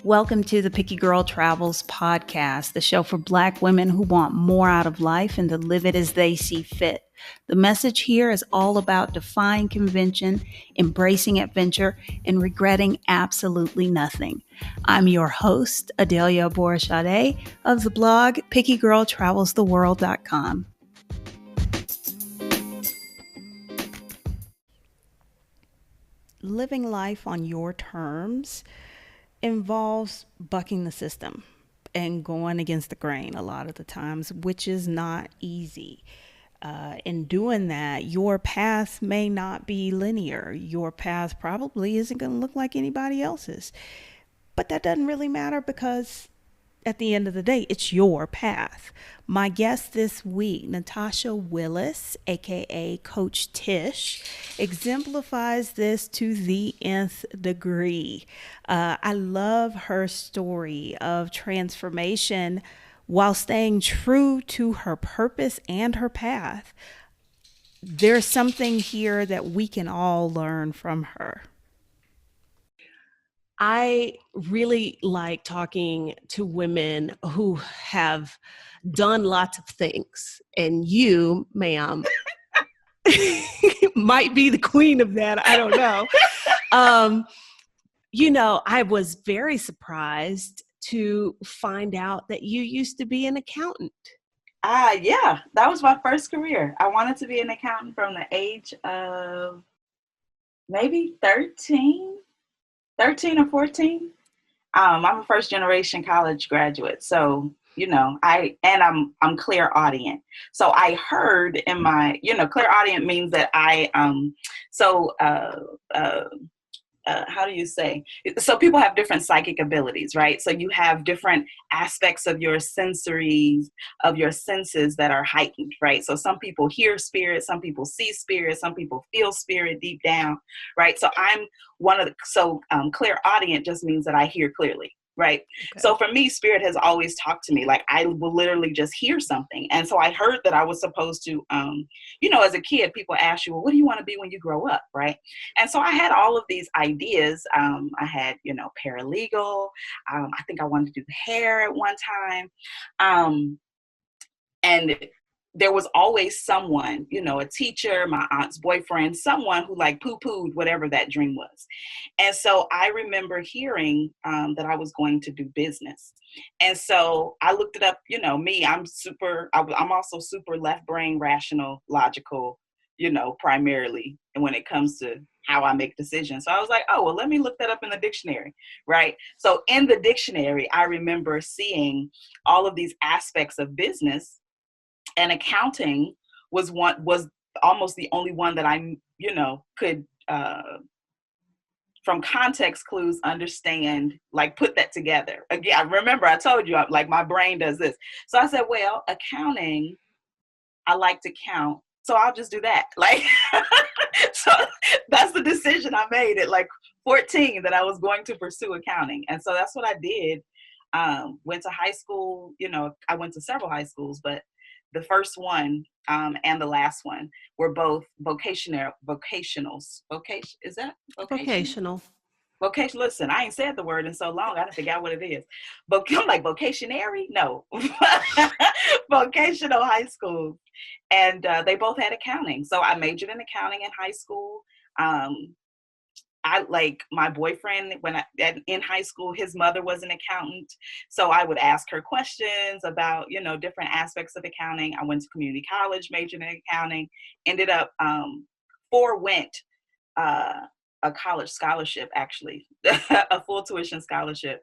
Welcome to the Picky Girl Travels podcast, the show for Black women who want more out of life and to live it as they see fit. The message here is all about defying convention, embracing adventure, and regretting absolutely nothing. I'm your host, WHERE, of the blog pickygirltravelstheworld.com. Living life on your terms involves bucking the system and going against the grain a lot of the times, which is not easy. In doing that, your path may not be linear. Your path probably isn't going to look like anybody else's. But that doesn't really matter because at the end of the day, it's your path. My guest this week, Natasha Willis, aka Coach Tish, exemplifies this to the nth degree. I love her story of transformation while staying true to her purpose and her path. There's something here that we can all learn from her. I really like talking to women who have done lots of things, and you, ma'am, might be the queen of that. I don't know. I was very surprised to find out that you used to be an accountant. Yeah, that was my first career. I wanted to be an accountant from the age of maybe 13 or 14. I'm a first generation college graduate. So, I'm clairaudient. So I heard in my, clairaudient means that how do you say? So people have different psychic abilities, right? So you have different aspects of your senses that are heightened, right? So some people hear spirit, some people see spirit, some people feel spirit deep down, right? So I'm clairaudient just means that I hear clearly. Right. Okay. So for me, spirit has always talked to me. Like I will literally just hear something. And so I heard that I was supposed to, as a kid, people ask you, well, what do you want to be when you grow up? Right. And so I had all of these ideas. I had, paralegal. I think I wanted to do hair at one time. And there was always someone, a teacher, my aunt's boyfriend, someone who like poo-pooed whatever that dream was. And so I remember hearing that I was going to do business. And so I looked it up, I'm also super left brain, rational, logical, primarily. And when it comes to how I make decisions. So I was like, oh, well, let me look that up in the dictionary, right? So in the dictionary, I remember seeing all of these aspects of business. And accounting was almost the only one that I, could, from context clues, understand, like put that together. Again, I remember I told you, like my brain does this. So I said, well, accounting, I like to count. So I'll just do that. Like, so that's the decision I made at like 14 that I was going to pursue accounting. And so that's what I did. Went to high school, I went to several high schools, but the first one and the last one were both vocationals. Is that vocational? Vocation. Listen, I ain't said the word in so long. I done forgot what it is. But I'm like vocationary? No. Vocational high school. And they both had accounting. So I majored in accounting in high school. I like my boyfriend in high school, his mother was an accountant. So I would ask her questions about, different aspects of accounting. I went to community college, majored in accounting, ended up forwent a college scholarship, actually, a full tuition scholarship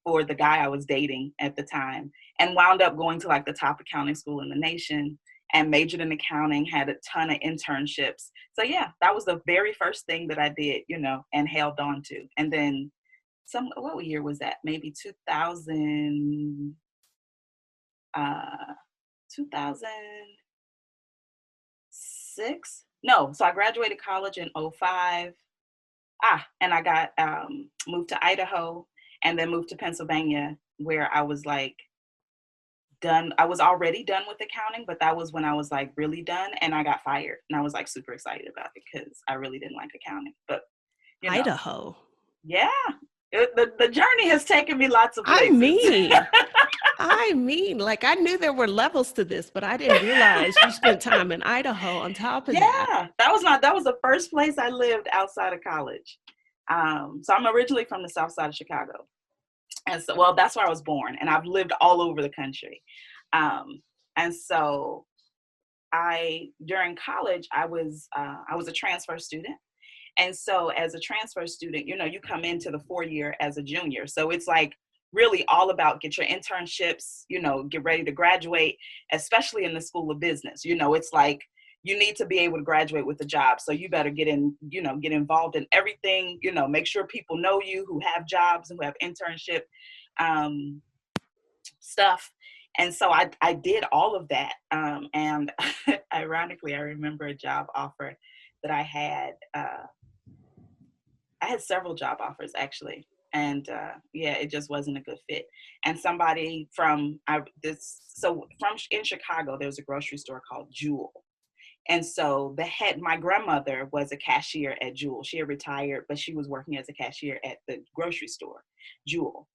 for the guy I was dating at the time, and wound up going to like the top accounting school in the nation. And majored in accounting, had a ton of internships. So yeah, that was the very first thing that I did, and held on to. And then what year was that? Maybe 2006? No, so I graduated college in 2005. And I got moved to Idaho and then moved to Pennsylvania, where I was like, done. I was already done with accounting, but that was when I was like really done, and I got fired. And I was like super excited about it because I really didn't like accounting. But Idaho. Yeah. The journey has taken me lots of I places. mean, like I knew there were levels to this, but I didn't realize you spent time in Idaho on top of that. Yeah, that was the first place I lived outside of college. So I'm originally from the South Side of Chicago, and so well, that's where I was born, and I've lived all over the country. And so during college I was a transfer student. And so as a transfer student, you come into the 4 year as a junior. So it's like really all about get your internships, get ready to graduate, especially in the School of Business. It's like you need to be able to graduate with a job. So you better get involved in everything, make sure people know you who have jobs and who have internship stuff. And so I did all of that. And ironically, I remember a job offer that I had. I had several job offers actually. And it just wasn't a good fit. And somebody in Chicago, there was a grocery store called Jewel. And so my grandmother was a cashier at Jewel. She had retired, but she was working as a cashier at the grocery store, Jewel.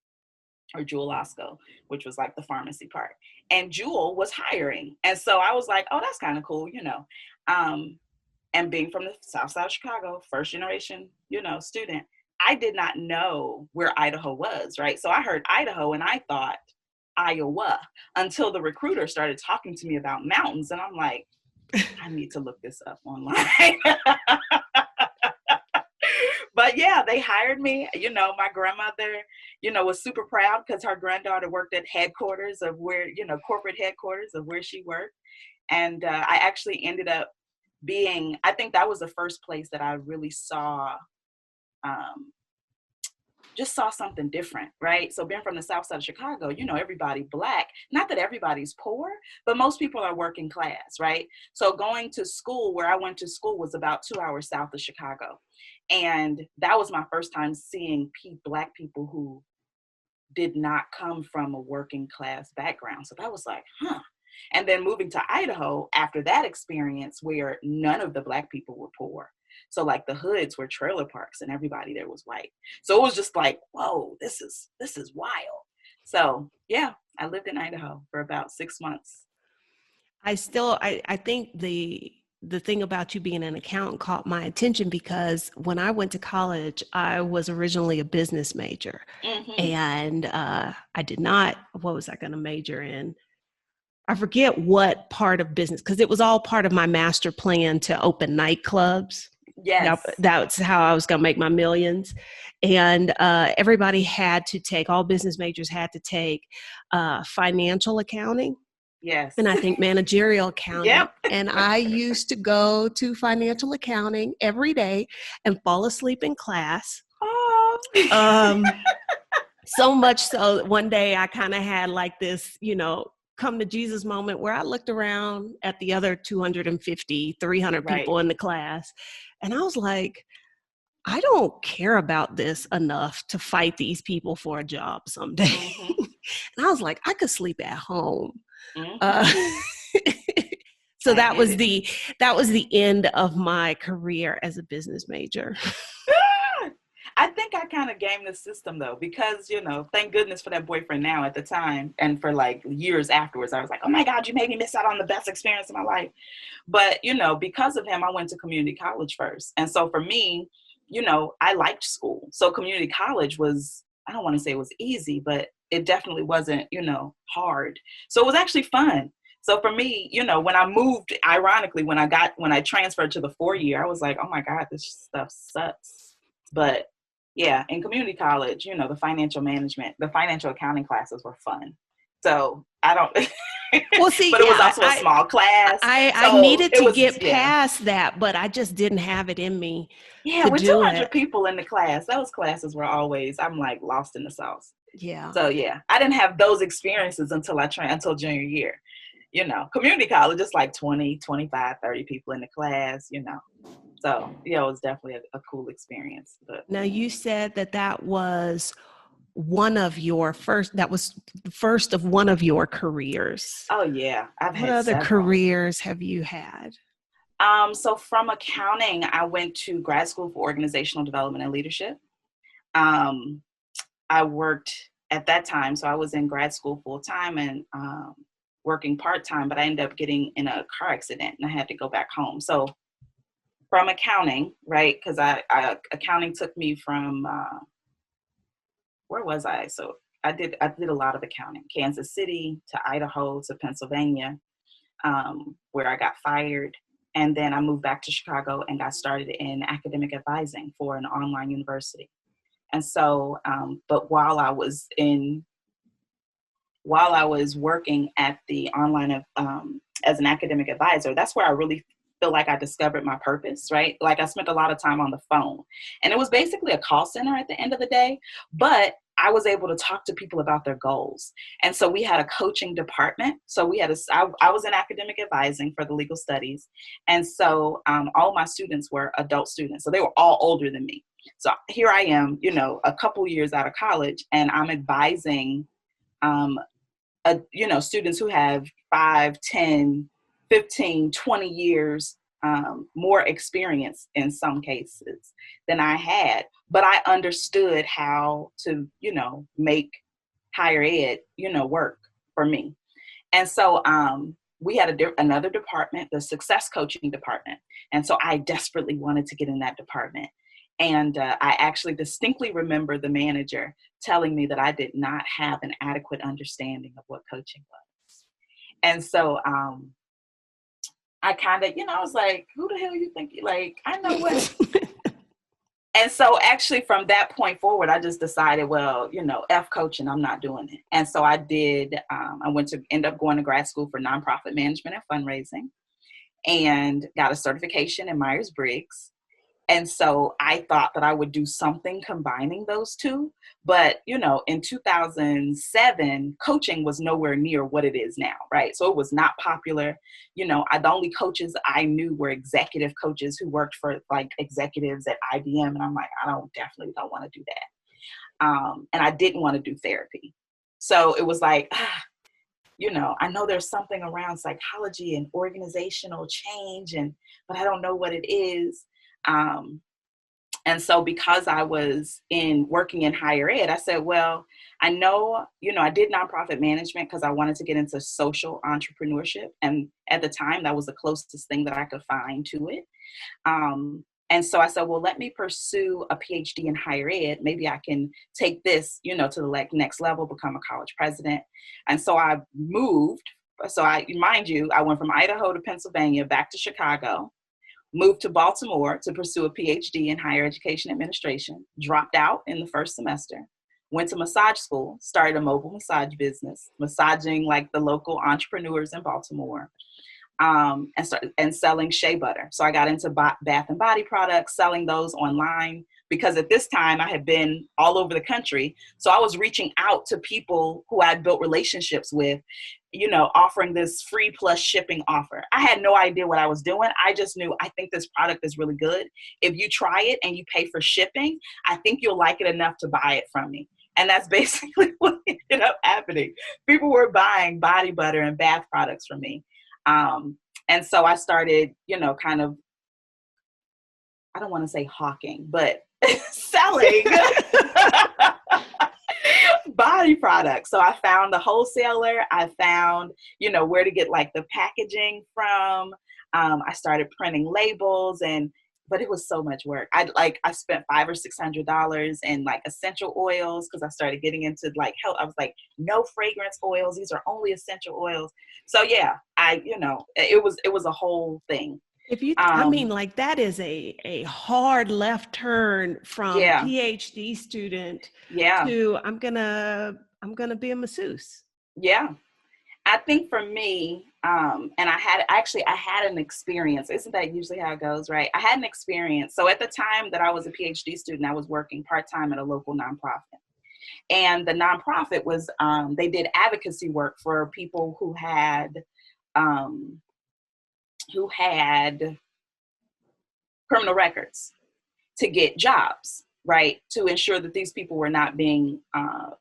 Or Jewel Osco, which was like the pharmacy part. And Jewel was hiring. And so I was like, oh, that's kind of cool, And being from the South Side of Chicago, first generation, student, I did not know where Idaho was, right? So I heard Idaho and I thought Iowa until the recruiter started talking to me about mountains. And I'm like, I need to look this up online. But yeah, they hired me. My grandmother, was super proud because her granddaughter worked at headquarters of where, corporate headquarters of where she worked. And I actually ended up I think that was the first place that I really just saw something different, right? So being from the South Side of Chicago, everybody Black, not that everybody's poor, but most people are working class, right? So going to school, where I went to school was about 2 hours south of Chicago. And that was my first time seeing Black people who did not come from a working class background. So that was like, huh. And then moving to Idaho after that experience where none of the Black people were poor. So like the hoods were trailer parks and everybody there was white. So it was just like, whoa, this is wild. So yeah, I lived in Idaho for about 6 months. I think the thing about you being an accountant caught my attention because when I went to college, I was originally a business major. Mm-hmm. And what was I going to major in? I forget what part of business, because it was all part of my master plan to open nightclubs. Yes. That's how I was going to make my millions. And all business majors had to take financial accounting. Yes. And I think managerial accounting. Yep. And I used to go to financial accounting every day and fall asleep in class. Oh. So much so one day I kind of had like this, come to Jesus moment where I looked around at the other 250, 300 people in the class. And I was like, I don't care about this enough to fight these people for a job someday. Mm-hmm. And I was like, I could sleep at home. Mm-hmm. So that was the end of my career as a business major. I think I kind of gamed the system though, because, thank goodness for that boyfriend now at the time. And for like years afterwards, I was like, oh my God, you made me miss out on the best experience of my life. But, because of him, I went to community college first. And so for me, I liked school. So community college was, I don't want to say it was easy, but it definitely wasn't, hard. So it was actually fun. So for me, when I moved, ironically, when I transferred to the 4 year, I was like, oh my God, this stuff sucks. But yeah, in community college, the financial management, the financial accounting classes were fun. So I don't, well, see, but it was also a small class. I needed to get past that, but I just didn't have it in me. Yeah, with 200 people in the class, those classes were always, I'm like lost in the sauce. Yeah. So yeah, I didn't have those experiences until junior year. Community college, just like 20, 25, 30 people in the class, So yeah, it was definitely a cool experience. But now you said that was one of your first of one of your careers. Oh yeah. What other several careers have you had? So from accounting, I went to grad school for organizational development and leadership. I worked at that time. So I was in grad school full time and working part time, but I ended up getting in a car accident and I had to go back home. So from accounting, right? Because accounting took me from where was I? So I did a lot of accounting, Kansas City to Idaho to Pennsylvania, where I got fired. And then I moved back to Chicago and got started in academic advising for an online university. And so, but while I was working at the online as an academic advisor, that's where I really feel like I discovered my purpose, right? Like I spent a lot of time on the phone and it was basically a call center at the end of the day, but I was able to talk to people about their goals. And so we had a coaching department. So I was in academic advising for the legal studies. And so all my students were adult students. So they were all older than me. So here I am, a couple years out of college and I'm advising students who have 5, 10, 15, 20 years more experience in some cases than I had. But I understood how to, make higher ed, work for me. And so we had another department, the success coaching department. And so I desperately wanted to get in that department. And I actually distinctly remember the manager telling me that I did not have an adequate understanding of what coaching was. And so I kind of, I was like, who the hell you think? Like, I know what. And so actually from that point forward, I just decided, well, F coaching, I'm not doing it. And so I did, I end up going to grad school for nonprofit management and fundraising and got a certification in Myers-Briggs. And so I thought that I would do something combining those two. But, in 2007, coaching was nowhere near what it is now, right? So it was not popular. The only coaches I knew were executive coaches who worked for like executives at IBM. And I'm like, definitely don't want to do that. And I didn't want to do therapy. So it was like, I know there's something around psychology and organizational change, but I don't know what it is. And so because I was working in higher ed, I said, well, I know, I did nonprofit management because I wanted to get into social entrepreneurship. And at the time, that was the closest thing that I could find to it. And so I said, well, let me pursue a PhD in higher ed. Maybe I can take this, to the next level, become a college president. And so I moved. So mind you, I went from Idaho to Pennsylvania, back to Chicago. Moved to Baltimore to pursue a PhD in higher education administration, dropped out in the first semester, went to massage school, started a mobile massage business, massaging like the local entrepreneurs in Baltimore, and selling shea butter. So I got into bath and body products, selling those online, because at this time I had been all over the country. So I was reaching out to people who I'd built relationships with, offering this free plus shipping offer. I had no idea what I was doing. I just knew, I think this product is really good. If you try it and you pay for shipping, I think you'll like it enough to buy it from me. And that's basically what ended up happening. People were buying body butter and bath products from me. And so I started, kind of, I don't want to say hawking, but selling body products. So I found the wholesaler. I found, where to get like the packaging from. I started printing labels but it was so much work. I spent $500 or $600 in like essential oils because I started getting into like health. I was like, no fragrance oils. These are only essential oils. So yeah, it was a whole thing. That is a hard left turn from PhD student to I'm gonna be a masseuse. Yeah. I think for me, and I had an experience. Isn't that usually how it goes, right? I had an experience. So at the time that I was a PhD student, I was working part-time at a local nonprofit. And the nonprofit was, they did advocacy work for people who had criminal records to get jobs. right, to ensure that these people were not being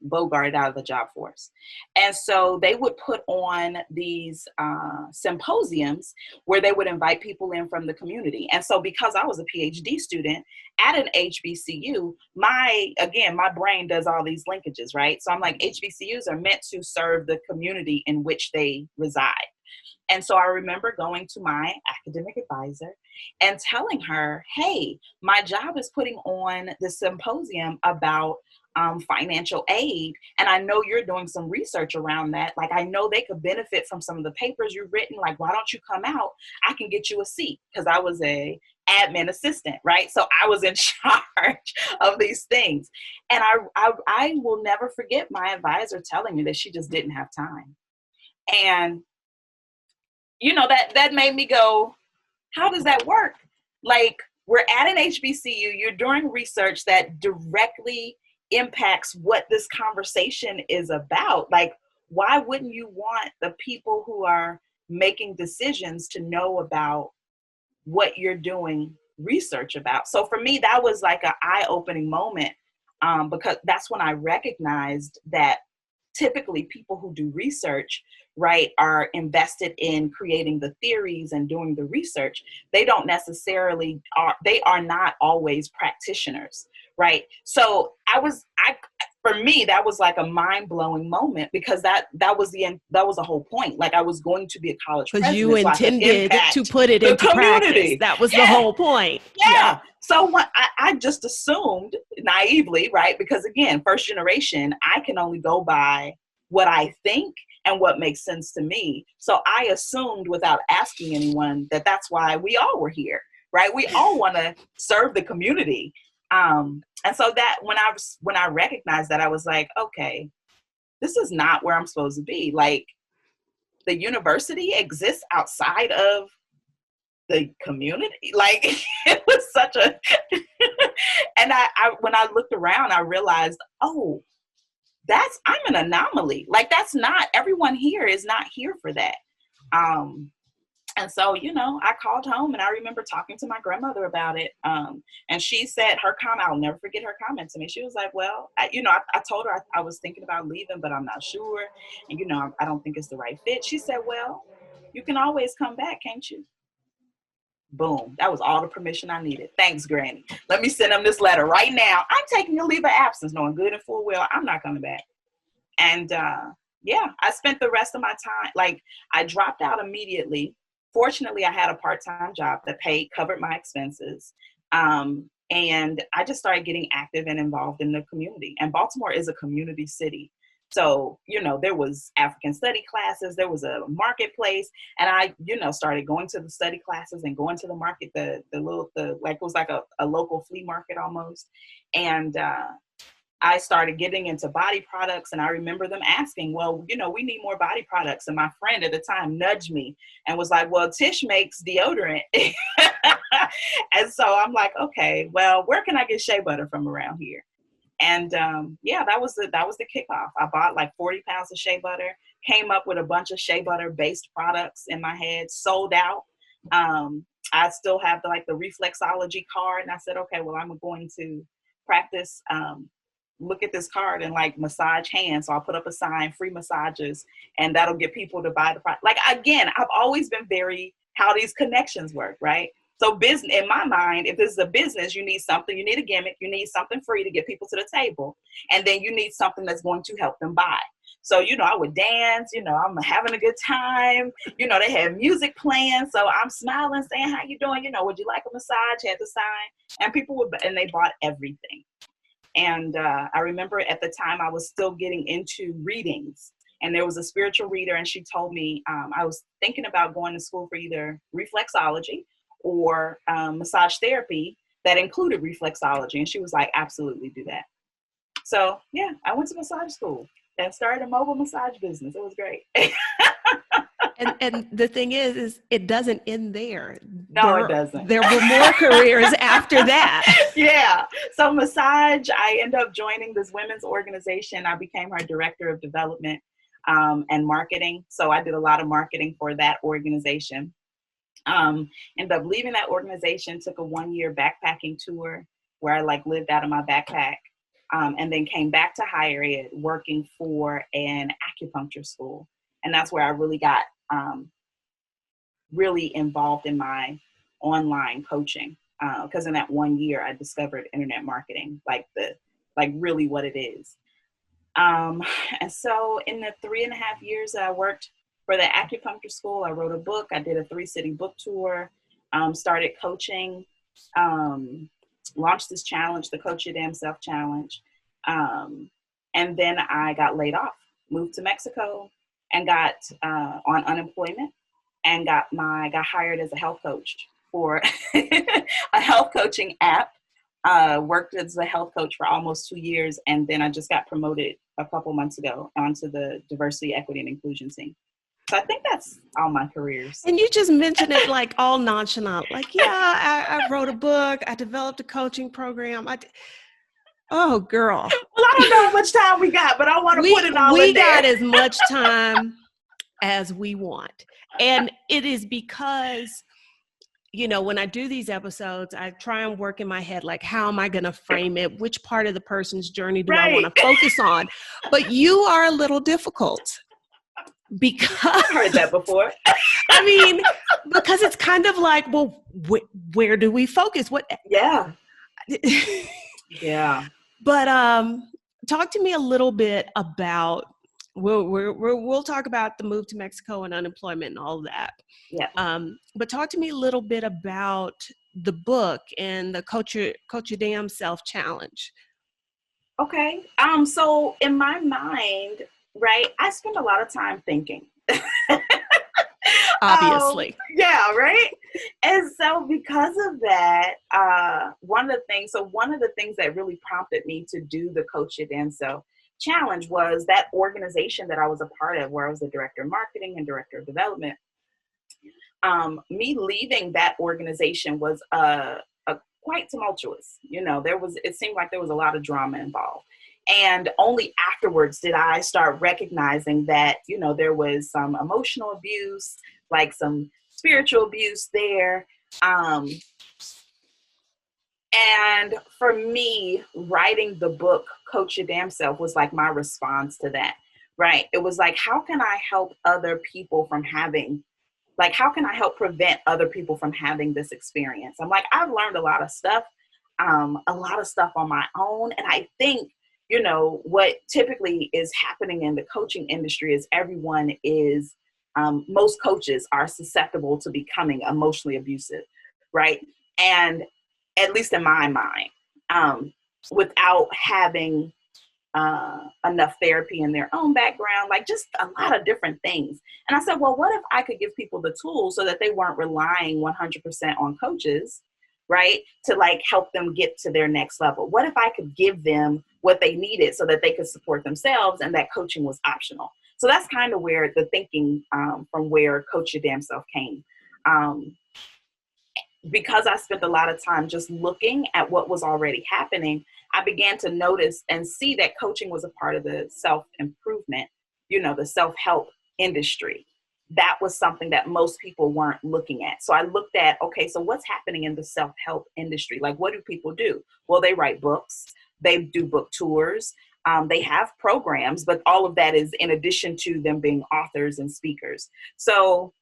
bogarted out of the job force. And so they would put on these symposiums where they would invite people in from the community. And so because I was a PhD student at an HBCU, my brain does all these linkages, right? So I'm like, HBCUs are meant to serve the community in which they reside. And so I remember going to my academic advisor and telling her, hey, my job is putting on this symposium about financial aid. And I know you're doing some research around that. Like, I know they could benefit from some of the papers you've written. Like, why don't you come out? I can get you a seat, because I was a admin assistant, right? So I was in charge of these things. And I will never forget my advisor telling me that she just didn't have time. And that made me go, how does that work? Like, we're at an HBCU, you're doing research that directly impacts what this conversation is about. Like, why wouldn't you want the people who are making decisions to know about what you're doing research about? So for me, that was like an eye-opening moment, because that's when I recognized that typically people who do research, right, are invested in creating the theories and doing the research. They don't necessarily they are not always practitioners, right? So for me, that was like a mind-blowing moment, because that was the whole point. Like, I was going to be a college president. Because you intended to put it into practice. That was the whole point. Yeah. So what I just assumed naively, right? Because again, first generation, I can only go by what I think and what makes sense to me. So I assumed, without asking anyone, that that's why we all were here, right? We all want to serve the community. And so that when I recognized that, I was like, okay, this is not where I'm supposed to be. Like, the university exists outside of the community. Like, it was such a, and I when I looked around, I realized, oh, I'm an anomaly. Like, that's not, everyone here is not here for that. And so, I called home, and I remember talking to my grandmother about it. And she said her comment, I'll never forget her comment to me. She was like, well, I told her I was thinking about leaving, but I'm not sure. And, I don't think it's the right fit. She said, well, you can always come back, can't you? Boom. That was all the permission I needed. Thanks, Granny. Let me send them this letter right now. I'm taking a leave of absence, knowing good and full well I'm not coming back. And I spent the rest of my time, like, I dropped out immediately. Fortunately, I had a part-time job that covered my expenses. And I just started getting active and involved in the community. And Baltimore is a community city. So, there was African study classes, there was a marketplace, and I, started going to the study classes and going to the market, it was like a local flea market almost. And I started getting into body products, and I remember them asking, well, we need more body products. And my friend at the time nudged me and was like, well, Tish makes deodorant. And so I'm like, okay, well, where can I get shea butter from around here? And that was the kickoff. I bought like 40 pounds of shea butter, came up with a bunch of shea butter based products in my head, sold out. I still have the reflexology card. And I said, okay, well, I'm going to practice, look at this card and like massage hands. So I'll put up a sign, free massages, and that'll get people to buy the product. Like, again, I've always been how these connections work, right? So business, in my mind, if this is a business, you need something, you need a gimmick, you need something free to get people to the table. And then you need something that's going to help them buy. So, I would dance, I'm having a good time. They had music playing. So I'm smiling, saying, how you doing? Would you like a massage? Had the sign. And people and they bought everything. And I remember at the time I was still getting into readings. And there was a spiritual reader, and she told me I was thinking about going to school for either reflexology or massage therapy that included reflexology. And she was like, absolutely do that. So yeah, I went to massage school and started a mobile massage business. It was great. And the thing is it doesn't end there. No, it doesn't. There were more careers after that. Yeah. So massage, I ended up joining this women's organization. I became her director of development and marketing. So I did a lot of marketing for that organization. Ended up leaving that organization, took a 1-year backpacking tour where I like lived out of my backpack, and then came back to higher ed working for an acupuncture school. And that's where I really got really involved in my online coaching. Because in that 1 year, I discovered internet marketing, like really what it is. And so in the 3.5 years that I worked for the acupuncture school, I wrote a book. I did a 3-city book tour, started coaching, launched this challenge, the Coach Your Damn Self Challenge. And then I got laid off, moved to Mexico, and got on unemployment, and got hired as a health coach for a health coaching app. Worked as a health coach for almost 2 years, and then I just got promoted a couple months ago onto the diversity, equity, and inclusion team. So I think that's all my careers. And you just mentioned it like all nonchalant, like, yeah, I wrote a book, I developed a coaching program. Oh, girl. Well, I don't know how much time we got, but I want to put it all in there. We got as much time as we want. And it is because, you know, when I do these episodes, I try and work in my head, like, how am I going to frame it? Which part of the person's journey do I want to focus on? But you are a little difficult because I've heard that before. I mean, because it's kind of like, well, where do we focus? What? Yeah. Yeah. But talk to me a little bit about, we'll talk about the move to Mexico and unemployment and all of that. Yeah. But talk to me a little bit about the book and the Coach Your Damn Self Challenge. Okay. So in my mind, right, I spend a lot of time thinking. Obviously. Yeah, right? And so because of that, one of the things that really prompted me to do the Coach Your Damn Self Challenge was that organization that I was a part of, where I was the director of marketing and director of development. Me leaving that organization was quite tumultuous. You know, it seemed like there was a lot of drama involved. And only afterwards did I start recognizing that, you know, there was some emotional abuse, like some spiritual abuse there. And for me, writing the book, Coach Your Damn Self, was like my response to that, right? It was like, how can I help other people from having, like, how can I help prevent other people from having this experience? I'm like, I've learned a lot of stuff on my own. And I think, you know, what typically is happening in the coaching industry is most coaches are susceptible to becoming emotionally abusive, right? And at least in my mind, without having enough therapy in their own background, like just a lot of different things. And I said, well, what if I could give people the tools so that they weren't relying 100% on coaches, right? To like help them get to their next level. What if I could give them what they needed so that they could support themselves, and that coaching was optional? So that's kind of where the thinking from where Coach Your Damn Self came. Because I spent a lot of time just looking at what was already happening, I began to notice and see that coaching was a part of the self-improvement, you know, the self-help industry. That was something that most people weren't looking at. So I looked at, okay, so what's happening in the self-help industry? Like, what do people do? Well, they write books, they do book tours, they have programs, but all of that is in addition to them being authors and speakers. So,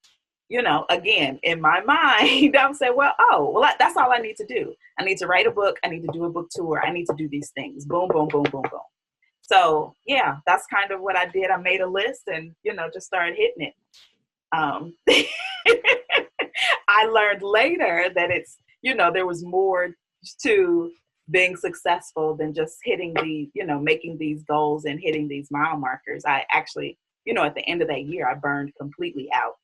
you know, again, in my mind, I'm saying, well, that's all I need to do. I need to write a book. I need to do a book tour. I need to do these things. Boom, boom, boom, boom, boom. So yeah, that's kind of what I did. I made a list and, you know, just started hitting it. I learned later that it's, you know, there was more to being successful than just hitting making these goals and hitting these mile markers. I actually, you know, at the end of that year, I burned completely out.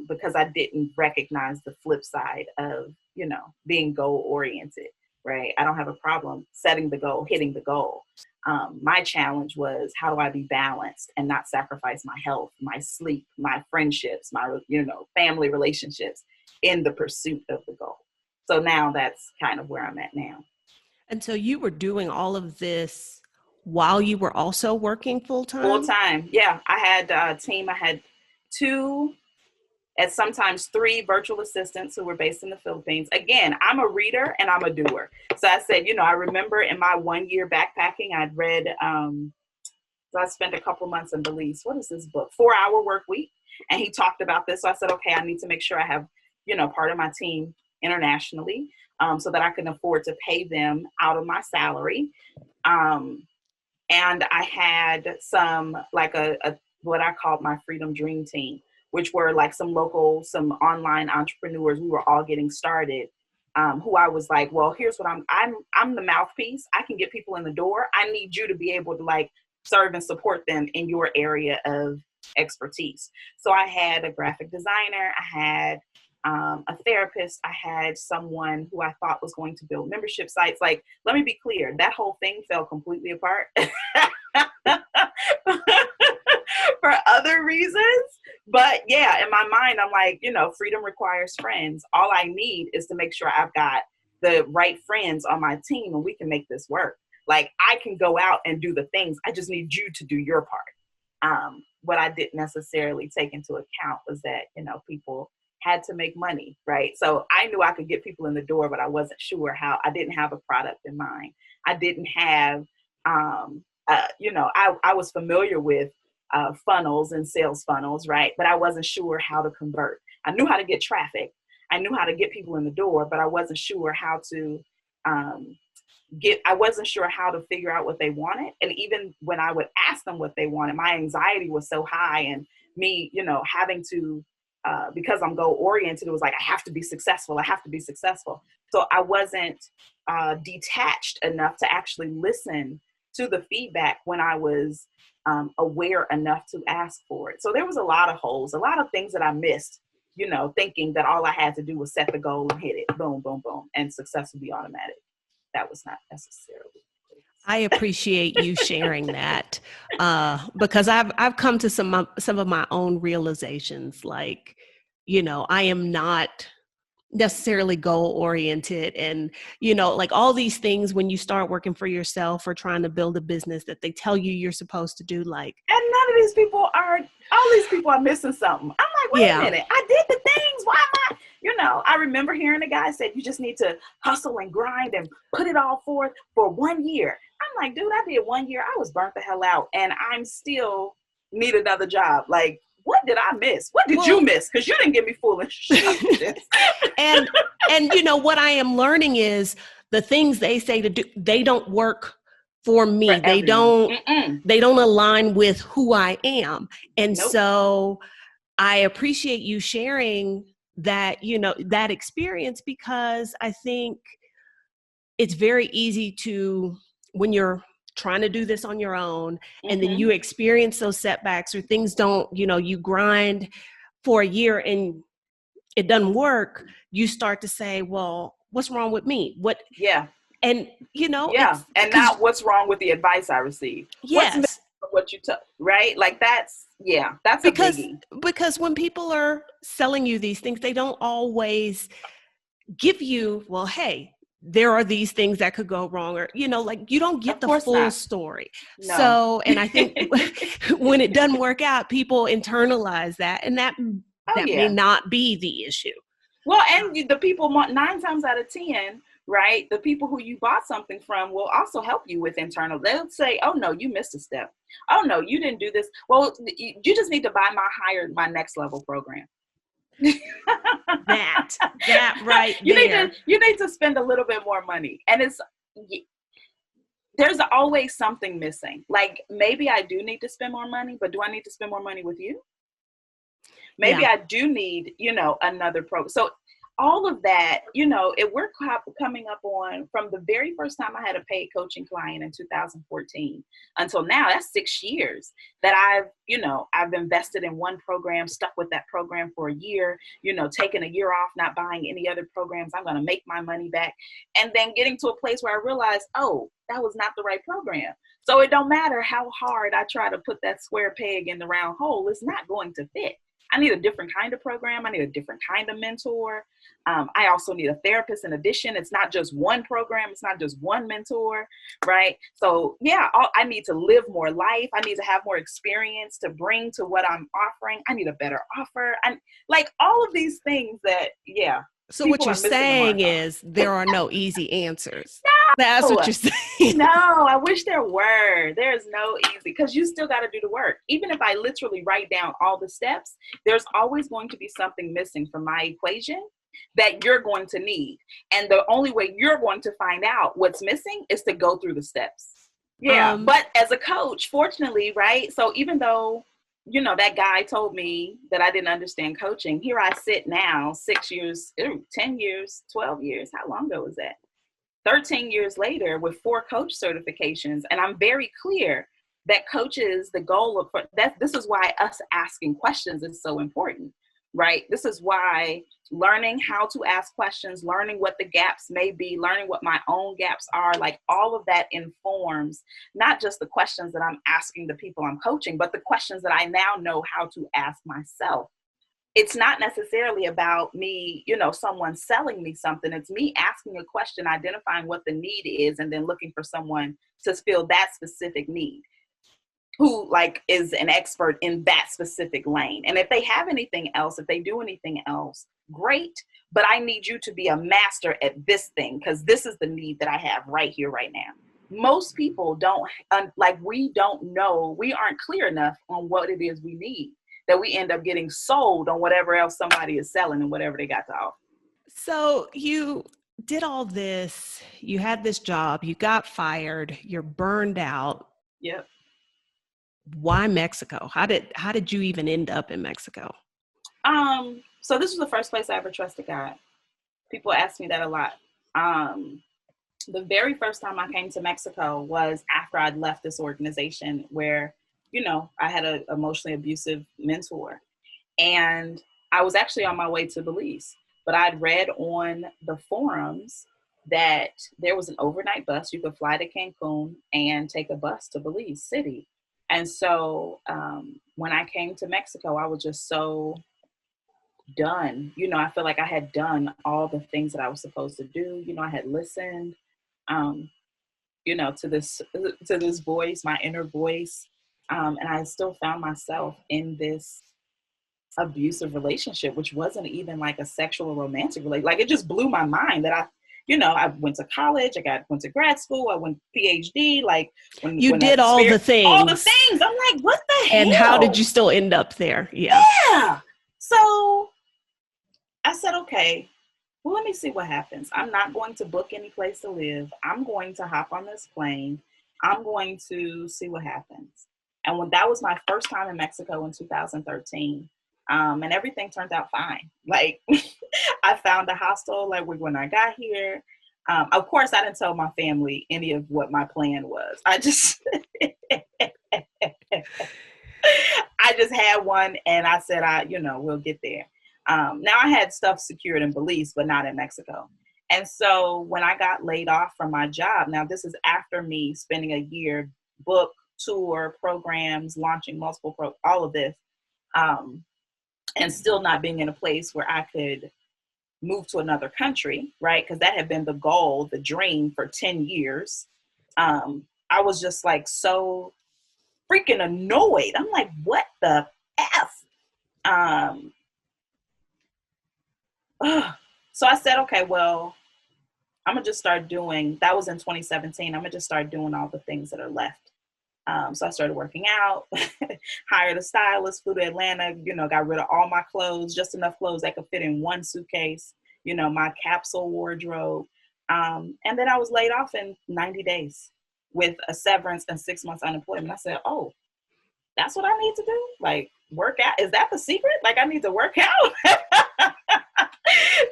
Because I didn't recognize the flip side of, you know, being goal oriented, right? I don't have a problem setting the goal, hitting the goal. My challenge was, how do I be balanced and not sacrifice my health, my sleep, my friendships, my, you know, family relationships in the pursuit of the goal. So now that's kind of where I'm at now. And so you were doing all of this while you were also working full time? Full time. Yeah. I had a team. I had two and sometimes 3 virtual assistants who were based in the Philippines. Again, I'm a reader and I'm a doer. So I said, I remember in my 1 year backpacking, I'd read, so I spent a couple months in Belize. What is this book? 4 Hour Work Week. And he talked about this. So I said, okay, I need to make sure I have, part of my team internationally, so that I can afford to pay them out of my salary. And I had some, like what I called my Freedom Dream Team, which were like some online entrepreneurs. We were all getting started, who I was like, well, here's what I'm the mouthpiece. I can get people in the door. I need you to be able to like serve and support them in your area of expertise. So I had a graphic designer, I had a therapist, I had someone who I thought was going to build membership sites. Like, let me be clear, that whole thing fell completely apart for other reasons. But yeah, in my mind, I'm like, freedom requires friends. All I need is to make sure I've got the right friends on my team and we can make this work. Like, I can go out and do the things. I just need you to do your part. What I didn't necessarily take into account was that, people had to make money, right? So I knew I could get people in the door, but I wasn't sure how. I didn't have a product in mind. I didn't have, I was familiar with funnels and sales funnels, right? But I wasn't sure how to convert. I knew how to get traffic. I knew how to get people in the door, but I wasn't sure how to I wasn't sure how to figure out what they wanted. And even when I would ask them what they wanted, my anxiety was so high, and me, having to, because I'm goal oriented, it was like, I have to be successful. I have to be successful. So I wasn't detached enough to actually listen to the feedback when I was aware enough to ask for it. So there was a lot of holes, a lot of things that I missed, thinking that all I had to do was set the goal and hit it, boom, boom, boom, and success would be automatic. That was not necessarily the case. I appreciate you sharing that, because I've come to some of my own realizations. Like, I am not necessarily goal oriented, and like all these things when you start working for yourself or trying to build a business that they tell you you're supposed to do. Like, and none of these people are missing something. I'm like, wait a minute, I did the things. Why am I? I remember hearing a guy said, you just need to hustle and grind and put it all forth for 1 year. I'm like, dude, I did 1 year. I was burnt the hell out, and I'm still need another job. Like, what did I miss? What did you miss? Because you didn't give me foolish. and what I am learning is the things they say to do, they don't work for me. For they don't align with who I am. And so I appreciate you sharing that, that experience, because I think it's very easy to, when you're trying to do this on your own, and then you experience those setbacks or things don't, you grind for a year and it doesn't work, you start to say, well, what's wrong with me? And and not what's wrong with the advice I received. Yes. What's what you took, right? Like that's a biggie. Because when people are selling you these things, they don't always give you, well, hey, there are these things that could go wrong, or, like you don't get the full story. No. So, and I think when it doesn't work out, people internalize that, and that may not be the issue. Well, and the people 9 times out of 10, right? The people who you bought something from will also help you with internal. They'll say, oh no, you missed a step. Oh no, you didn't do this. Well, you just need to buy my next level program. that right you there. You need to spend a little bit more money, and there's always something missing. Like, maybe I do need to spend more money, but do I need to spend more money with you? Maybe I do need, another program. So all of that, we're coming up on, from the very first time I had a paid coaching client in 2014 until now, that's 6 years that I've invested in one program, stuck with that program for a year, taking a year off, not buying any other programs. I'm going to make my money back. And then getting to a place where I realized, oh, that was not the right program. So it don't matter how hard I try to put that square peg in the round hole, it's not going to fit. I need a different kind of program. I need a different kind of mentor. I also need a therapist in addition. It's not just one program. It's not just one mentor, right? So yeah, I need to live more life. I need to have more experience to bring to what I'm offering. I need a better offer. And like all of these things that, yeah. So what you're saying is there are no easy answers. No, that's what you're saying. No, I wish there were. There's no easy, because you still got to do the work. Even if I literally write down all the steps, there's always going to be something missing from my equation that you're going to need. And the only way you're going to find out what's missing is to go through the steps. Yeah. But as a coach, fortunately, right? So even though, you know, that guy told me that I didn't understand coaching, here I sit now, 6 years, 10 years, 12 years. How long ago was that? 13 years later with 4 coach certifications. And I'm very clear that coaches, the goal of that, this is why us asking questions is so important, right? This is why learning how to ask questions, learning what the gaps may be, learning what my own gaps are, like all of that informs not just the questions that I'm asking the people I'm coaching, but the questions that I now know how to ask myself. It's not necessarily about me, you know, someone selling me something. It's me asking a question, identifying what the need is, and then looking for someone to fill that specific need, who like is an expert in that specific lane. And if they have anything else, if they do anything else, great. But I need you to be a master at this thing, because this is the need that I have right here, right now. Most people don't, we don't know, we aren't clear enough on what it is we need, that we end up getting sold on whatever else somebody is selling and whatever they got to offer. So you did all this, you had this job, you got fired, you're burned out. Yep. Why Mexico? How did you even end up in Mexico? So this was the first place I ever trusted God. People ask me that a lot. The very first time I came to Mexico was after I'd left this organization where, you know, I had an emotionally abusive mentor, and I was actually on my way to Belize, but I'd read on the forums that there was an overnight bus. You could fly to Cancun and take a bus to Belize City. And so when I came to Mexico, I was just so done. You know, I feel like I had done all the things that I was supposed to do. You know, I had listened, you know, to this voice, my inner voice. And I still found myself in this abusive relationship, which wasn't even like a sexual or romantic relationship. Like, it just blew my mind that I went to college, went to grad school, I went PhD, like when you did all the things. All the things. I'm like, what the hell? And how did you still end up there? Yeah. So I said, okay, well, let me see what happens. I'm not going to book any place to live. I'm going to hop on this plane. I'm going to see what happens. And when that was my first time in Mexico in 2013, and everything turned out fine. Like, I found a hostel, like, when I got here. Of course, I didn't tell my family any of what my plan was. I just had one, and I said, we'll get there. Now I had stuff secured in Belize, but not in Mexico. And so when I got laid off from my job, now this is after me spending a year, book, tour, programs, launching multiple, all of this, and still not being in a place where I could move to another country, right? Because that had been the goal, the dream for 10 years. I was just like so freaking annoyed. I'm like, what the F? So I said, okay, well, I'm going to just start doing, that was in 2017. I'm going to just start doing all the things that are left. So I started working out, hired a stylist, flew to Atlanta, got rid of all my clothes, just enough clothes that could fit in one suitcase, my capsule wardrobe. And then I was laid off in 90 days with a severance and 6 months unemployment. I said, oh, that's what I need to do? Like, work out? Is that the secret? Like, I need to work out?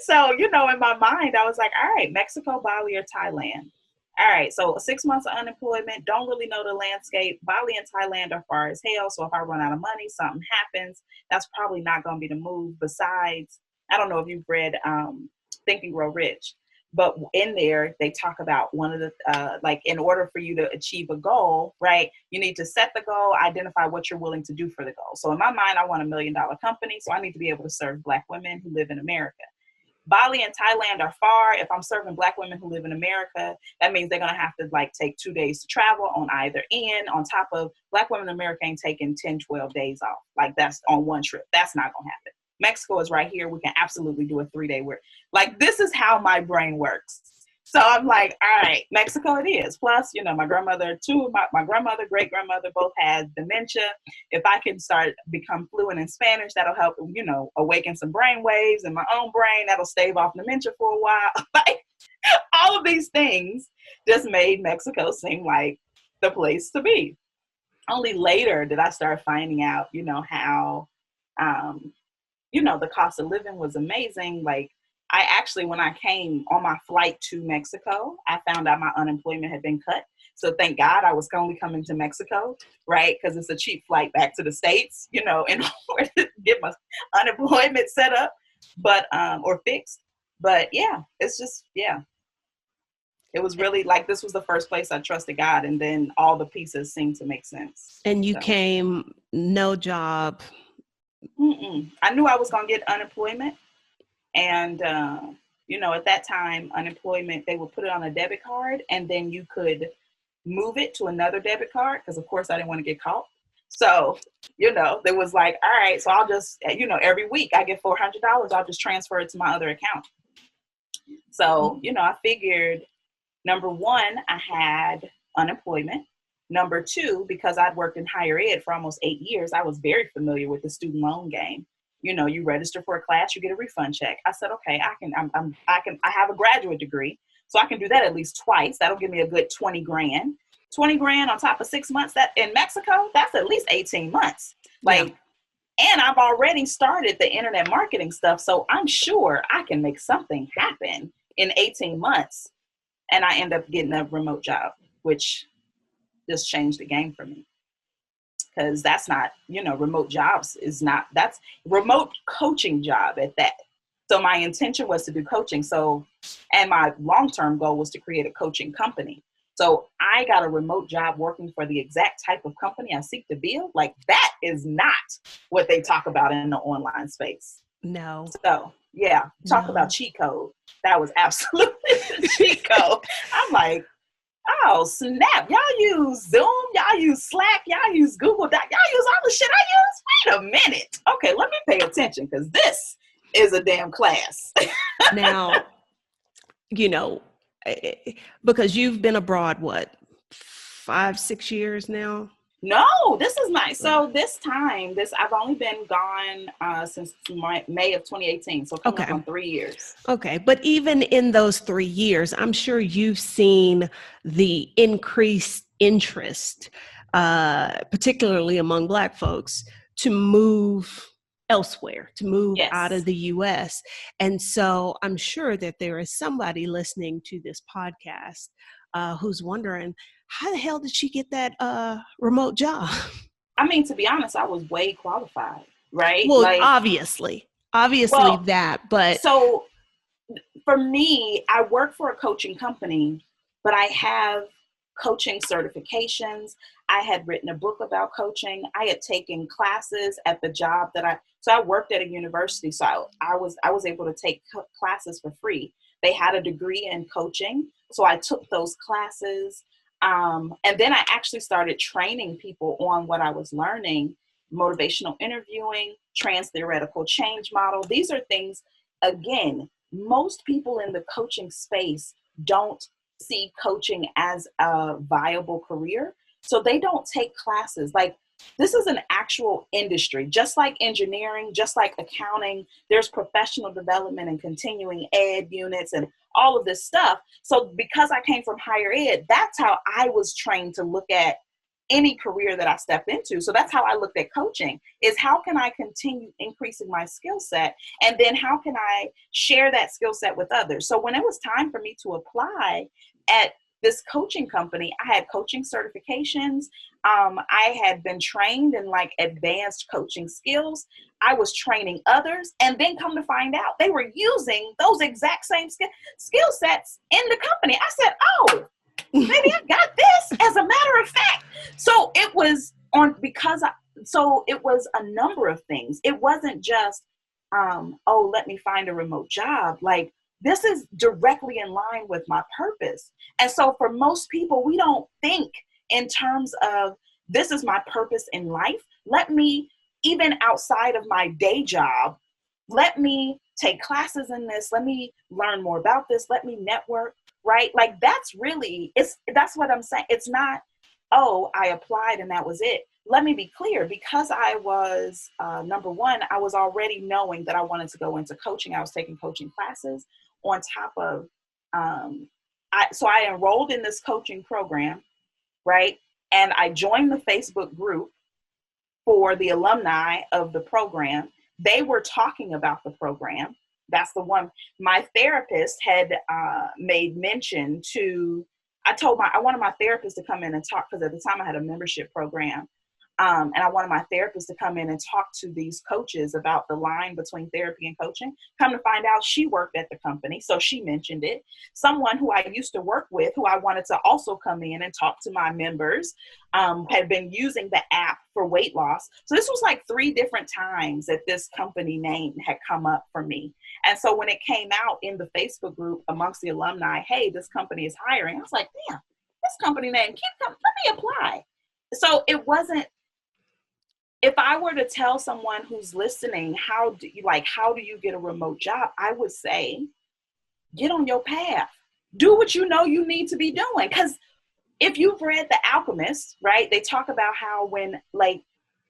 So, in my mind, I was like, all right, Mexico, Bali, or Thailand. All right, so 6 months of unemployment, don't really know the landscape. Bali and Thailand are far as hell. So if I run out of money, something happens, that's probably not going to be the move. Besides, I don't know if you've read Think and Grow Rich, But in there, they talk about one of the, like, in order for you to achieve a goal, right, you need to set the goal, identify what you're willing to do for the goal. So in my mind, I want $1 million company. So I need to be able to serve Black women who live in America. Bali and Thailand are far. If I'm serving Black women who live in America, that means they're going to have to like take 2 days to travel on either end. On top of Black women in America ain't taking 10, 12 days off. Like that's on one trip. That's not going to happen. Mexico is right here. We can absolutely do a 3-day work. Like this is how my brain works. So I'm like, all right, Mexico it is. Plus, you know, my grandmother, my grandmother, great grandmother both had dementia. If I can become fluent in Spanish, that'll help, you know, awaken some brain waves in my own brain. That'll stave off dementia for a while. Like all of these things just made Mexico seem like the place to be. Only later did I start finding out, you know, how, you know, the cost of living was amazing. Like, I actually, when I came on my flight to Mexico, I found out my unemployment had been cut. So thank God I was only coming to Mexico, right? Because it's a cheap flight back to the States, you know, in order to get my unemployment set up, but, or fixed. But yeah, it's just, yeah. It was really like, this was the first place I trusted God. And then all the pieces seemed to make sense. And you came, no job. I knew I was going to get unemployment. And, you know, at that time, unemployment, they would put it on a debit card and then you could move it to another debit card. Because, of course, I didn't want to get caught. So, you know, there was like, all right, so I'll just, you know, every week I get $400. I'll just transfer it to my other account. So, you know, I figured, number one, I had unemployment. Number two, because I'd worked in higher ed for almost 8 years, I was very familiar with the student loan game. You know, you register for a class, you get a refund check. I said, okay, I have a graduate degree, so I can do that at least twice. That'll give me a good 20 grand. 20 grand on top of 6 months. That in Mexico, that's at least 18 months. Like, yeah. And I've already started the internet marketing stuff, so I'm sure I can make something happen in 18 months. And I end up getting a remote job, which just changed the game for me. Because that's not, you know, remote jobs is not, that's remote coaching job at that. So my intention was to do coaching. So, and my long-term goal was to create a coaching company. So I got a remote job working for the exact type of company I seek to build. Like that is not what they talk about in the online space. No. So yeah, talk about cheat code. That was absolutely the cheat code. I'm like, oh, snap. Y'all use Zoom. Y'all use Slack. Y'all use Google Doc. Y'all use all the shit I use. Wait a minute. Okay, let me pay attention because this is a damn class. Now, you know, because you've been abroad, what, 5-6 years now? No, this is nice. So I've only been gone since May of 2018. So coming up on 3 years. Okay. But even in those 3 years, I'm sure you've seen the increased interest, particularly among Black folks, to move elsewhere, to move out of the US. And so I'm sure that there is somebody listening to this podcast who's wondering, how the hell did she get that remote job? I mean, to be honest, I was way qualified, right? Well, like, obviously that, but. So for me, I work for a coaching company, but I have coaching certifications. I had written a book about coaching. I had taken classes at the job so I worked at a university. So I was able to take classes for free. They had a degree in coaching. So I took those classes. And then I actually started training people on what I was learning, motivational interviewing, trans-theoretical change model. These are things, again, most people in the coaching space don't see coaching as a viable career. So they don't take classes. Like, this is an actual industry, just like engineering, just like accounting. There's professional development and continuing ed units and all of this stuff. So because I came from higher ed, that's how I was trained to look at any career that I stepped into. So that's how I looked at coaching, is how can I continue increasing my skill set? And then how can I share that skill set with others? So when it was time for me to apply at this coaching company, I had coaching certifications. I had been trained in like advanced coaching skills. I was training others, and then come to find out they were using those exact same skill sets in the company. I said, oh, maybe I got this, as a matter of fact. So it was so it was a number of things. It wasn't just, oh, let me find a remote job. Like, this is directly in line with my purpose. And so for most people, we don't think in terms of, this is my purpose in life. Let me, even outside of my day job, let me take classes in this. Let me learn more about this. Let me network, right? Like, that's what I'm saying. It's not, oh, I applied and that was it. Let me be clear, because I was, number one, I was already knowing that I wanted to go into coaching. I was taking coaching classes on top of, so I enrolled in this coaching program, right? And I joined the Facebook group for the alumni of the program. They were talking about the program. That's the one. My therapist had made mention to, I wanted my therapist to come in and talk, because at the time I had a membership program. And I wanted my therapist to come in and talk to these coaches about the line between therapy and coaching. Come to find out, she worked at the company, so she mentioned it. Someone who I used to work with, who I wanted to also come in and talk to my members, had been using the app for weight loss. So this was like 3 different times that this company name had come up for me. And so when it came out in the Facebook group amongst the alumni, hey, this company is hiring, I was like, damn, this company name keep coming, let me apply. So it wasn't, if I were to tell someone who's listening, how do you get a remote job? I would say, get on your path. Do what you know you need to be doing. Because if you've read The Alchemist, right, they talk about how when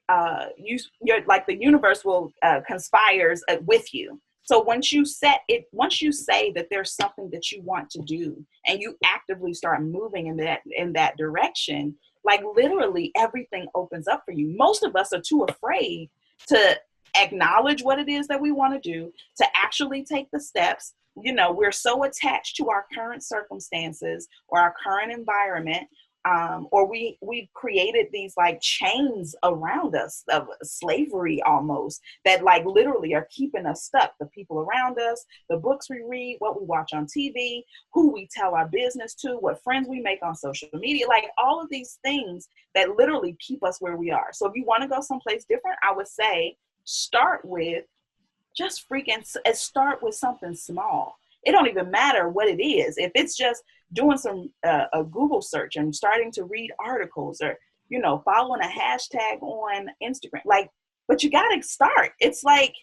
you're like, the universe will conspires with you. So once you say that there's something that you want to do, and you actively start moving in that direction, like, literally everything opens up for you. Most of us are too afraid to acknowledge what it is that we want to do, to actually take the steps. You know, we're so attached to our current circumstances or our current environment, or we've created these like chains around us of slavery almost, that like literally are keeping us stuck. The people around us, the books we read, what we watch on TV, who we tell our business to, what friends we make on social media, like all of these things that literally keep us where we are. So if you want to go someplace different, I would say start with start with something small. It don't even matter what it is. If it's just doing some a Google search and starting to read articles, or, you know, following a hashtag on Instagram, like, but you got to start. It's like,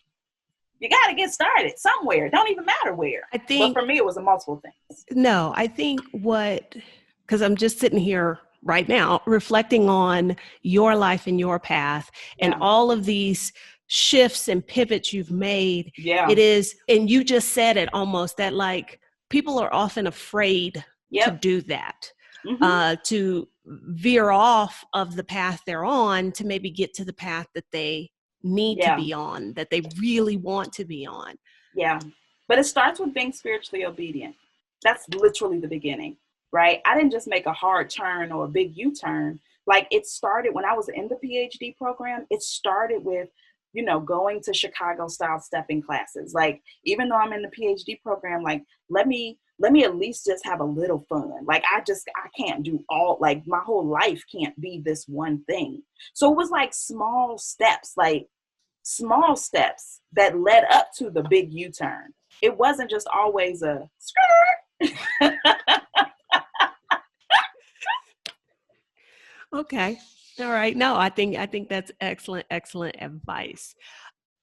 you got to get started somewhere. It don't even matter where. I think, but for me, it was a multiple things. No, I think because I'm just sitting here right now reflecting on your life and your path, and all of these shifts and pivots you've made. Yeah. It is, and you just said it almost, that like people are often afraid to do that, to veer off of the path they're on to maybe get to the path that they need to be on, that they really want to be on. Yeah. But it starts with being spiritually obedient. That's literally the beginning, right? I didn't just make a hard turn or a big U-turn. Like, it started when I was in the PhD program. It started with, you know, going to Chicago style stepping classes. Like, even though I'm in the PhD program, like, let me at least just have a little fun. Like, I can't do all, like, my whole life can't be this one thing. So it was like small steps that led up to the big U-turn. It wasn't just always a skirt. Okay. All right. No, I think that's excellent advice.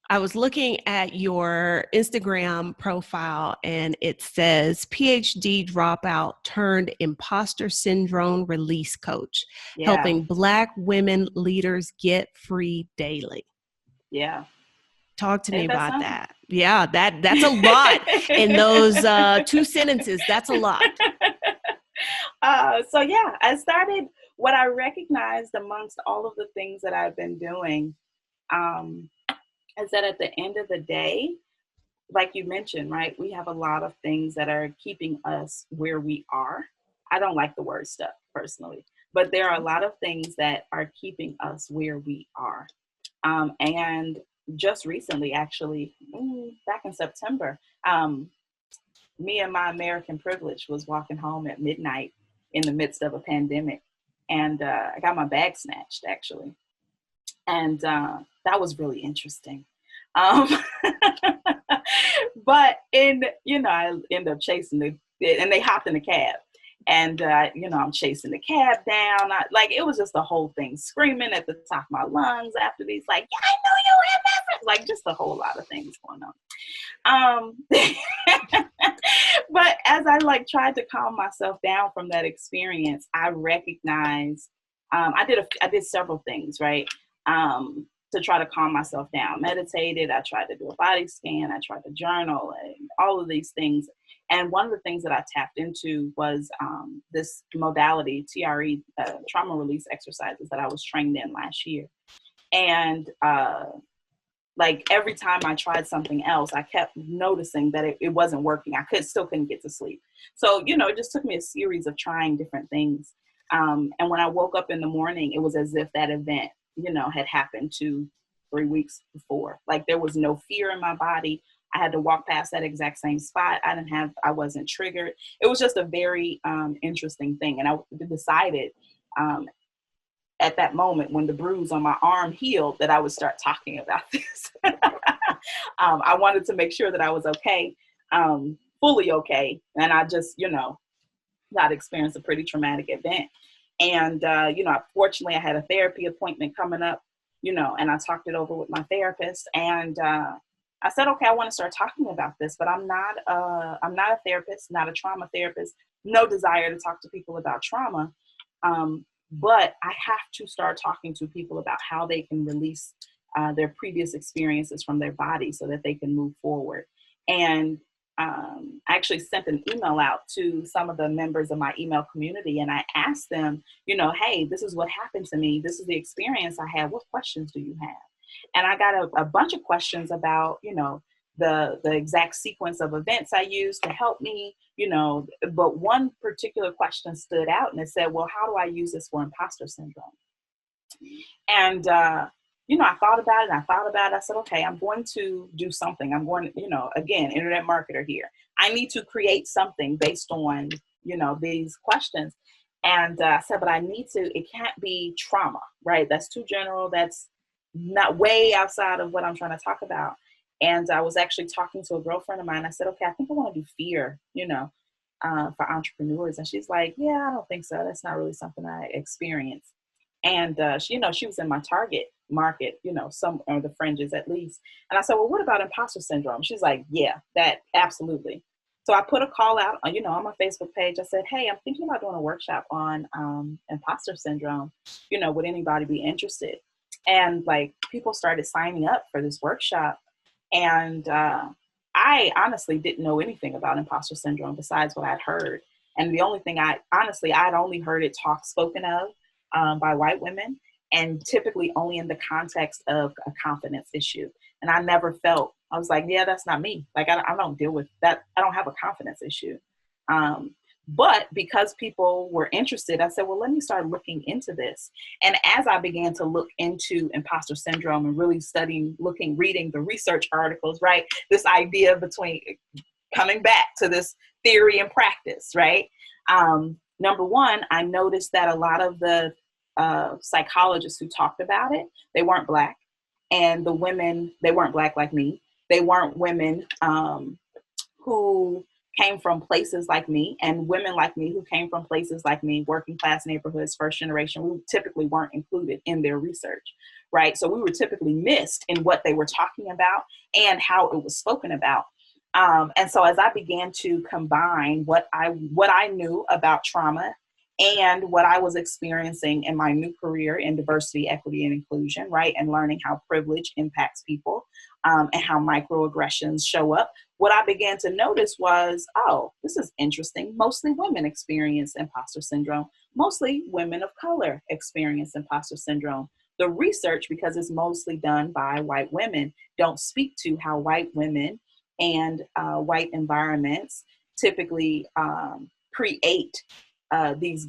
I was looking at your Instagram profile, and it says PhD dropout turned imposter syndrome release coach, helping Black women leaders get free daily. Yeah. Talk to me about that. Yeah, that's a lot in those 2 sentences. That's a lot. So yeah, I started, what I recognized amongst all of the things that I've been doing, is that at the end of the day, like you mentioned, right, we have a lot of things that are keeping us where we are. I don't like the word stuck personally, but there are a lot of things that are keeping us where we are. And just recently, actually, back in September, me and my American privilege was walking home at midnight in the midst of a pandemic. And I got my bag snatched, actually. And that was really interesting. Um, but I ended up chasing and they hopped in the cab. And, I'm chasing the cab down. It was just the whole thing, screaming at the top of my lungs after these, like, yeah, I know you have that. Like, just a whole lot of things going on. But as I tried to calm myself down from that experience, I recognized, I did several things, right? To try to calm myself down. Meditated, I tried to do a body scan, I tried to journal, and all of these things. And one of the things that I tapped into was this modality, TRE, trauma release exercises that I was trained in last year. And every time I tried something else, I kept noticing that it wasn't working. I still couldn't get to sleep. So, it just took me a series of trying different things. And when I woke up in the morning, it was as if that event, had happened 3 weeks before. Like, there was no fear in my body. I had to walk past that exact same spot. I wasn't triggered. It was just a very interesting thing. And I decided at that moment, when the bruise on my arm healed, that I would start talking about this. I wanted to make sure that I was okay, fully okay. And I just, got experienced a pretty traumatic event. And, fortunately I had a therapy appointment coming up, and I talked it over with my therapist. And I said, okay, I want to start talking about this, but I'm not a therapist, not a trauma therapist, no desire to talk to people about trauma. But I have to start talking to people about how they can release their previous experiences from their body so that they can move forward. And I actually sent an email out to some of the members of my email community, and I asked them, hey, this is what happened to me. This is the experience I had. What questions do you have? And I got a bunch of questions about, the exact sequence of events I used to help me, but one particular question stood out, and it said, well, how do I use this for imposter syndrome? And, I thought about it and I thought about it. I said, okay, I'm going to do something. I'm going to, again, internet marketer here. I need to create something based on, these questions. And I said, but it can't be trauma, right? That's too general. That's not way outside of what I'm trying to talk about. And I was actually talking to a girlfriend of mine. I said, okay, I think I want to do fear, for entrepreneurs. And she's like, yeah, I don't think so. That's not really something I experience. And, she was in my target market, some of the fringes at least. And I said, well, what about imposter syndrome? She's like, yeah, that absolutely. So I put a call out, on my Facebook page. I said, hey, I'm thinking about doing a workshop on imposter syndrome. Would anybody be interested? And people started signing up for this workshop. And I honestly didn't know anything about imposter syndrome besides what I'd heard. And the only thing I'd only heard it spoken of by white women, and typically only in the context of a confidence issue. And I was like, yeah, that's not me. I don't deal with that. I don't have a confidence issue. But because people were interested, I said, well, let me start looking into this. And as I began to look into imposter syndrome and really reading the research articles, right? This idea between coming back to this theory and practice, right? Number one, I noticed that a lot of the psychologists who talked about it, they weren't Black. And the women, they weren't Black like me. They weren't women who came from places like me, and women like me who came from places like me, working class neighborhoods, first generation, we typically weren't included in their research, right? So we were typically missed in what they were talking about and how it was spoken about. And so as I began to combine what I knew about trauma and what I was experiencing in my new career in diversity, equity, and inclusion, right? And learning how privilege impacts people and how microaggressions show up. What I began to notice was, oh, this is interesting. Mostly women experience imposter syndrome. Mostly women of color experience imposter syndrome. The research, because it's mostly done by white women, don't speak to how white women and white environments typically create these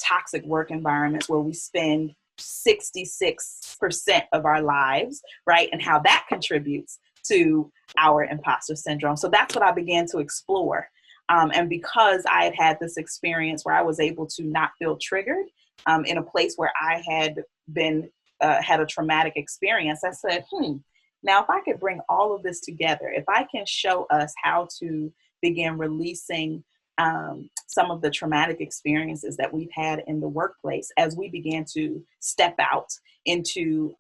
toxic work environments where we spend 66% of our lives, right? And how that contributes to our imposter syndrome. So that's what I began to explore. And because I had had this experience where I was able to not feel triggered in a place where I had been, had a traumatic experience, I said, now if I could bring all of this together, if I can show us how to begin releasing some of the traumatic experiences that we've had in the workplace as we began to step out into,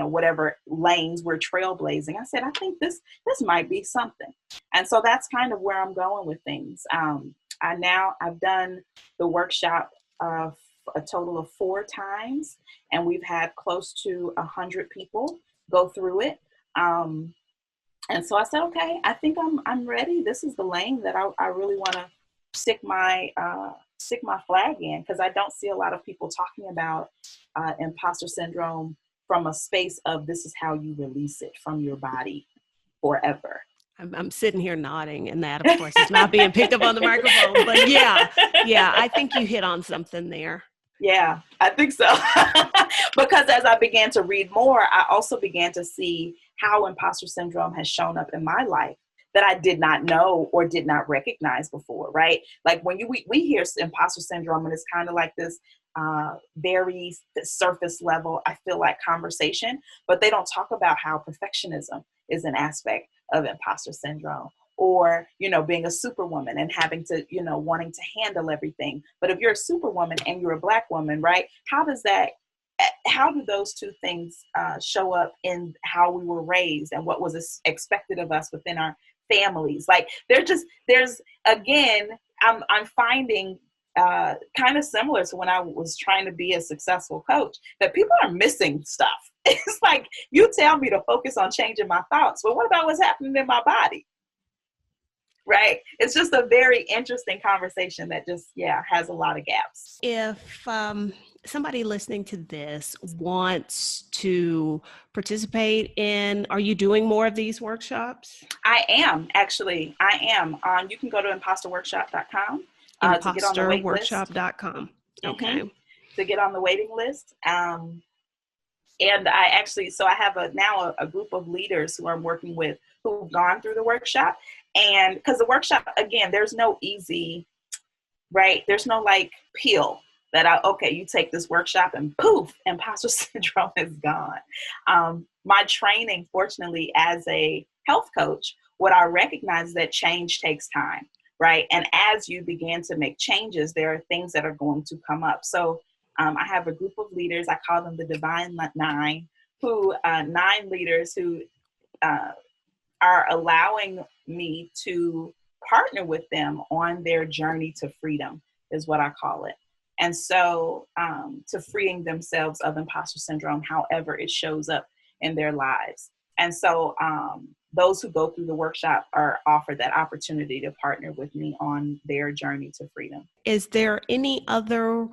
whatever lanes we're trailblazing. I said, I think this might be something. And so that's kind of where I'm going with things. I've done the workshop a total of 4 times, and we've had close to 100 people go through it. And so I said, okay, I think I'm ready. This is the lane that I really want to stick my flag in, because I don't see a lot of people talking about imposter syndrome from a space of this is how you release it from your body forever. I'm sitting here nodding, and that, of course, is not being picked up on the microphone. But yeah, I think you hit on something there. Yeah, I think so. Because as I began to read more, I also began to see how imposter syndrome has shown up in my life that I did not know or did not recognize before, right? Like when we hear imposter syndrome, and it's kind of like this very surface level, I feel like, conversation, but they don't talk about how perfectionism is an aspect of imposter syndrome, or, being a superwoman and having to, wanting to handle everything. But if you're a superwoman and you're a Black woman, right, how do those two things show up in how we were raised and what was expected of us within our families? Like I'm finding kind of similar to when I was trying to be a successful coach, that people are missing stuff. It's like, you tell me to focus on changing my thoughts, but what about what's happening in my body? Right? It's just a very interesting conversation that just, has a lot of gaps. If somebody listening to this wants to participate in, are you doing more of these workshops? I am, actually. You can go to imposterworkshop.com. Imposterworkshop.com. Okay. To get on the waiting list. And I have a group of leaders who I'm working with who've gone through the workshop. And because the workshop, again, there's no easy, right? There's no like pill that you take this workshop and poof, imposter syndrome is gone. My training, fortunately, as a health coach, what I recognize is that change takes time, right? And as you begin to make changes, there are things that are going to come up. So I have a group of leaders, I call them the Divine 9, 9 leaders who are allowing me to partner with them on their journey to freedom, is what I call it. And so to freeing themselves of imposter syndrome, however it shows up in their lives. And so those who go through the workshop are offered that opportunity to partner with me on their journey to freedom. Is there any other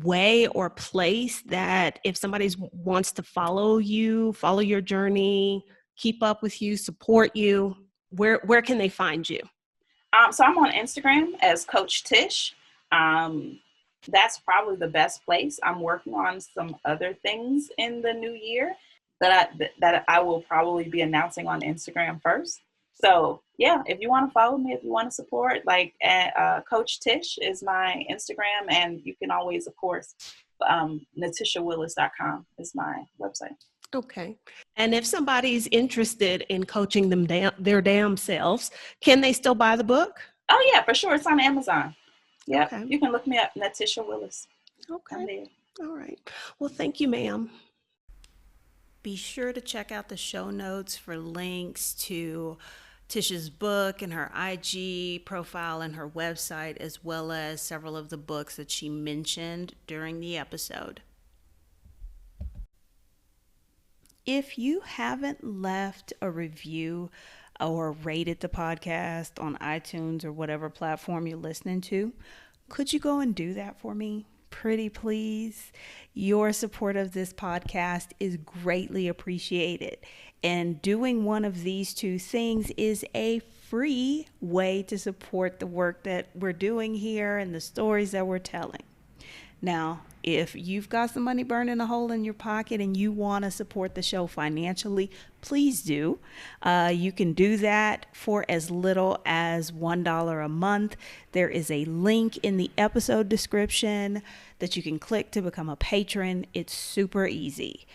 way or place that if somebody wants to follow your journey, keep up with you, support you, where can they find you? So I'm on Instagram as Coach Tish. That's probably the best place. I'm working on some other things in the new year that I will probably be announcing on Instagram first. So yeah, if you want to follow me, if you want to support, Coach Tish is my Instagram, and you can always, of course, NatishaWillis.com is my website. Okay. And if somebody's interested in coaching them their damn selves, can they still buy the book? Oh yeah, for sure. It's on Amazon. Yeah. Okay. You can look me up, Natisha Willis. Okay. I'm there. All right. Well, thank you, ma'am. Be sure to check out the show notes for links to Tish's book and her IG profile and her website, as well as several of the books that she mentioned during the episode. If you haven't left a review or rated the podcast on iTunes or whatever platform you're listening to, could you go and do that for me? Pretty please. Your support of this podcast is greatly appreciated. And doing one of these two things is a free way to support the work that we're doing here and the stories that we're telling. Now, if you've got some money burning a hole in your pocket and you want to support the show financially, please do. You can do that for as little as $1 a month. There is a link in the episode description that you can click to become a patron. It's super easy.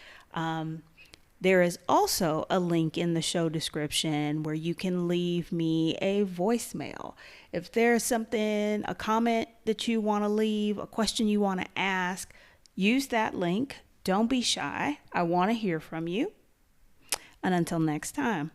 There is also a link in the show description where you can leave me a voicemail. If there's something, a comment that you want to leave, a question you want to ask, use that link. Don't be shy. I want to hear from you. And until next time,